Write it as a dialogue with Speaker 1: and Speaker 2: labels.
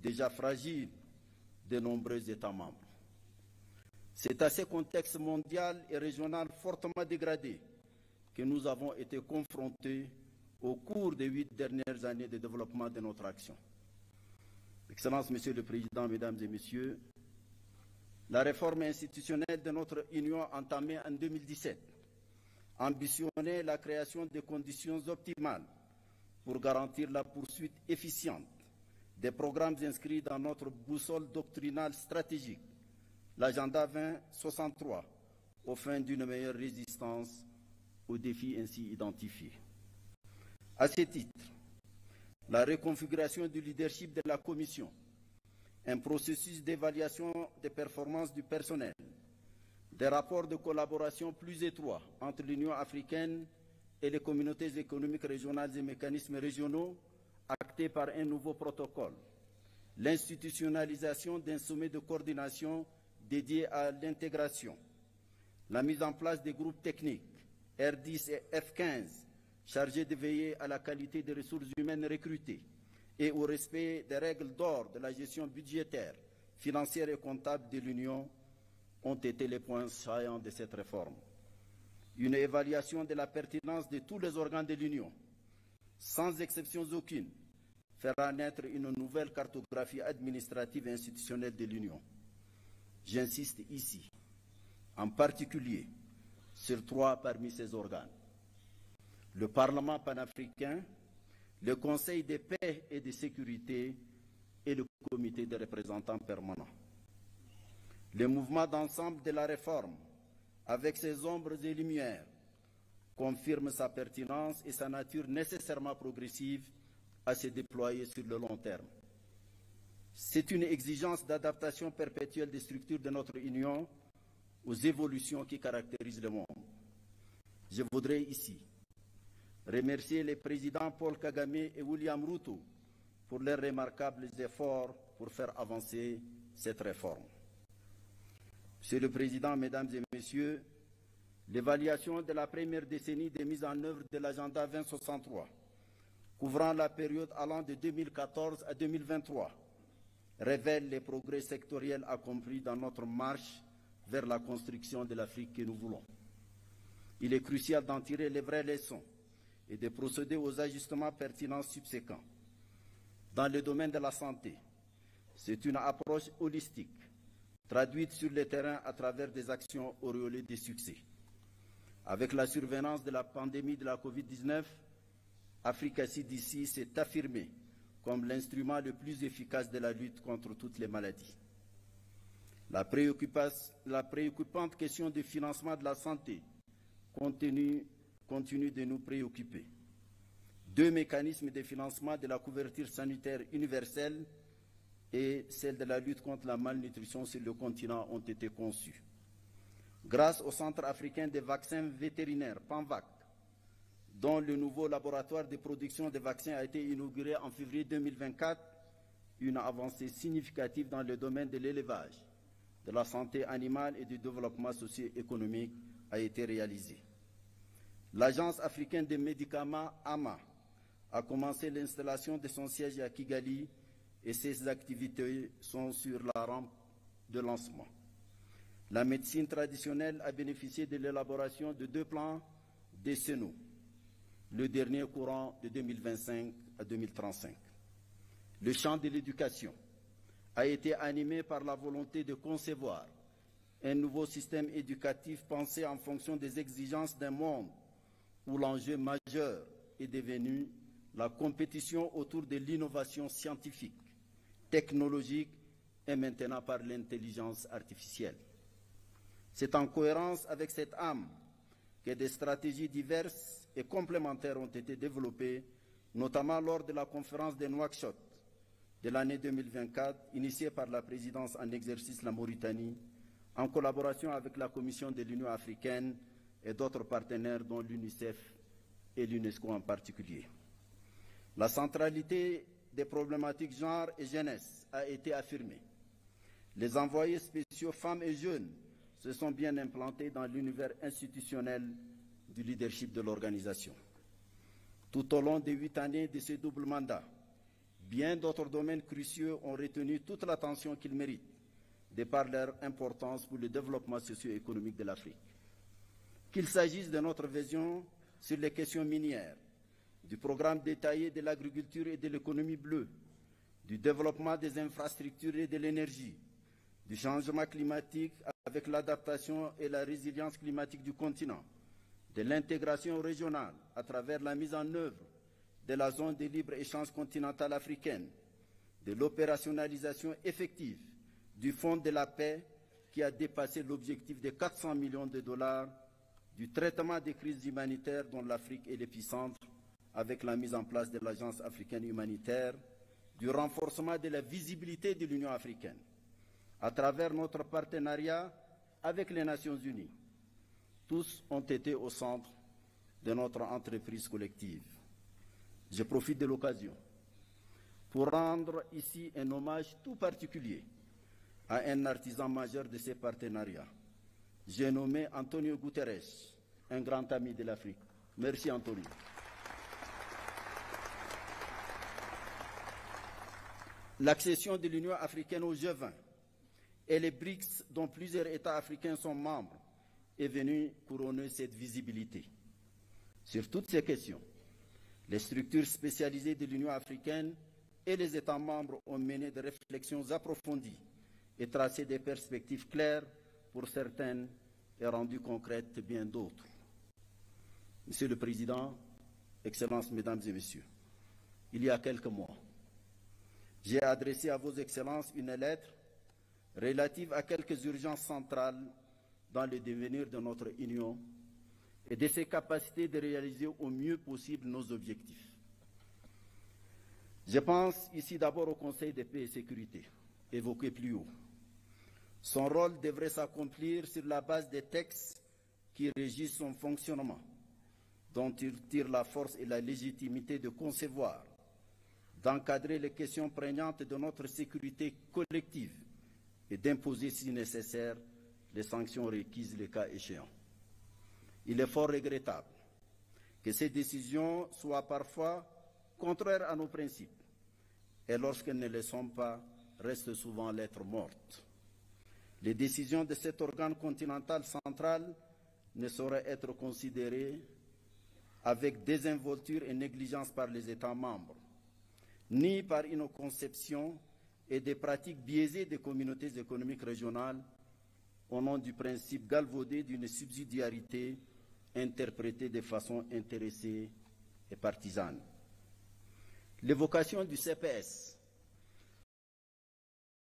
Speaker 1: déjà fragile de nombreux États membres. C'est à ce contexte mondial et régional fortement dégradé que nous avons été confrontés au cours des 8 dernières années de développement de notre action. Excellences, Monsieur le Président, Mesdames et Messieurs, la réforme institutionnelle de notre Union entamée en 2017 ambitionnait la création de conditions optimales pour garantir la poursuite efficiente des programmes inscrits dans notre boussole doctrinale stratégique, l'agenda 2063, aux fins d'une meilleure résistance aux défis ainsi identifiés. À ce titre, la reconfiguration du leadership de la Commission, un processus d'évaluation des performances du personnel, des rapports de collaboration plus étroits entre l'Union africaine et les communautés économiques régionales et mécanismes régionaux, actés par un nouveau protocole, l'institutionnalisation d'un sommet de coordination dédié à l'intégration, la mise en place des groupes techniques R10 et F15 chargés de veiller à la qualité des ressources humaines recrutées et au respect des règles d'or de la gestion budgétaire, financière et comptable de l'Union ont été les points saillants de cette réforme. Une évaluation de la pertinence de tous les organes de l'Union, sans exception aucune, fera naître une nouvelle cartographie administrative et institutionnelle de l'Union. J'insiste ici, en particulier, sur 3 parmi ces organes: le Parlement panafricain, le Conseil de paix et de sécurité et le Comité des représentants permanents. Le mouvement d'ensemble de la réforme, avec ses ombres et lumières, confirme sa pertinence et sa nature nécessairement progressive à se déployer sur le long terme. C'est une exigence d'adaptation perpétuelle des structures de notre Union aux évolutions qui caractérisent le monde. Je voudrais ici remercier les présidents Paul Kagame et William Ruto pour leurs remarquables efforts pour faire avancer cette réforme. Monsieur le Président, Mesdames et Messieurs, l'évaluation de la première décennie de mise en œuvre de l'agenda 2063, couvrant la période allant de 2014 à 2023, révèle les progrès sectoriels accomplis dans notre marche vers la construction de l'Afrique que nous voulons. Il est crucial d'en tirer les vraies leçons et de procéder aux ajustements pertinents subséquents. Dans le domaine de la santé, c'est une approche holistique, traduite sur le terrain à travers des actions auréolées de succès. Avec la survenance de la pandémie de la Covid-19, Africa CDC s'est affirmée comme l'instrument le plus efficace de la lutte contre toutes les maladies. La préoccupante question du financement de la santé continue de nous préoccuper. 2 mécanismes de financement de la couverture sanitaire universelle et celle de la lutte contre la malnutrition sur le continent ont été conçus. Grâce au Centre africain des vaccins vétérinaires, PANVAC, dont le nouveau laboratoire de production de vaccins a été inauguré en février 2024, une avancée significative dans le domaine de l'élevage, de la santé animale et du développement socio-économique a été réalisée. L'Agence africaine des médicaments, AMA, a commencé l'installation de son siège à Kigali et ses activités sont sur la rampe de lancement. La médecine traditionnelle a bénéficié de l'élaboration de 2 plans décennaux, le dernier courant de 2025 à 2035. Le champ de l'éducation a été animé par la volonté de concevoir un nouveau système éducatif pensé en fonction des exigences d'un monde où l'enjeu majeur est devenu la compétition autour de l'innovation scientifique, technologique et maintenant par l'intelligence artificielle. C'est en cohérence avec cette âme que des stratégies diverses et complémentaires ont été développées, notamment lors de la conférence de Nouakchott de l'année 2024, initiée par la présidence en exercice la Mauritanie, en collaboration avec la Commission de l'Union africaine et d'autres partenaires dont l'UNICEF et l'UNESCO en particulier. La centralité des problématiques genre et jeunesse a été affirmée. Les envoyés spéciaux femmes et jeunes se sont bien implantés dans l'univers institutionnel du leadership de l'organisation. Tout au long des 8 années de ce double mandat, bien d'autres domaines cruciaux ont retenu toute l'attention qu'ils méritent, de par leur importance pour le développement socio-économique de l'Afrique. Qu'il s'agisse de notre vision sur les questions minières, du programme détaillé de l'agriculture et de l'économie bleue, du développement des infrastructures et de l'énergie, du changement climatique avec l'adaptation et la résilience climatique du continent, de l'intégration régionale à travers la mise en œuvre de la zone de libre-échange continentale africaine, de l'opérationnalisation effective du Fonds de la paix qui a dépassé l'objectif de 400 millions de dollars, du traitement des crises humanitaires dont l'Afrique est l'épicentre avec la mise en place de l'Agence africaine humanitaire, du renforcement de la visibilité de l'Union africaine à travers notre partenariat avec les Nations unies. Tous ont été au centre de notre entreprise collective. Je profite de l'occasion pour rendre ici un hommage tout particulier à un artisan majeur de ces partenariats. J'ai nommé Antonio Guterres, un grand ami de l'Afrique. Merci Antonio. L'accession de l'Union africaine au G20 et les BRICS, dont plusieurs États africains sont membres, est venue couronner cette visibilité. Sur toutes ces questions, les structures spécialisées de l'Union africaine et les États membres ont mené des réflexions approfondies et tracé des perspectives claires pour certaines et rendu concrètes bien d'autres. Monsieur le Président, Excellences, Mesdames et Messieurs, il y a quelques mois, j'ai adressé à vos Excellences une lettre relative à quelques urgences centrales dans le devenir de notre Union et de ses capacités de réaliser au mieux possible nos objectifs. Je pense ici d'abord au Conseil de paix et sécurité, évoqué plus haut. Son rôle devrait s'accomplir sur la base des textes qui régissent son fonctionnement, dont il tire la force et la légitimité de concevoir, d'encadrer les questions prégnantes de notre sécurité collective et d'imposer, si nécessaire, les sanctions requises le cas échéant. Il est fort regrettable que ces décisions soient parfois contraires à nos principes et lorsqu'elles ne le sont pas, restent souvent lettre morte. Les décisions de cet organe continental central ne sauraient être considérées avec désinvolture et négligence par les États membres, ni par une conception et des pratiques biaisées des communautés économiques régionales au nom du principe galvaudé d'une subsidiarité interprétée de façon intéressée et partisane. L'évocation du CPS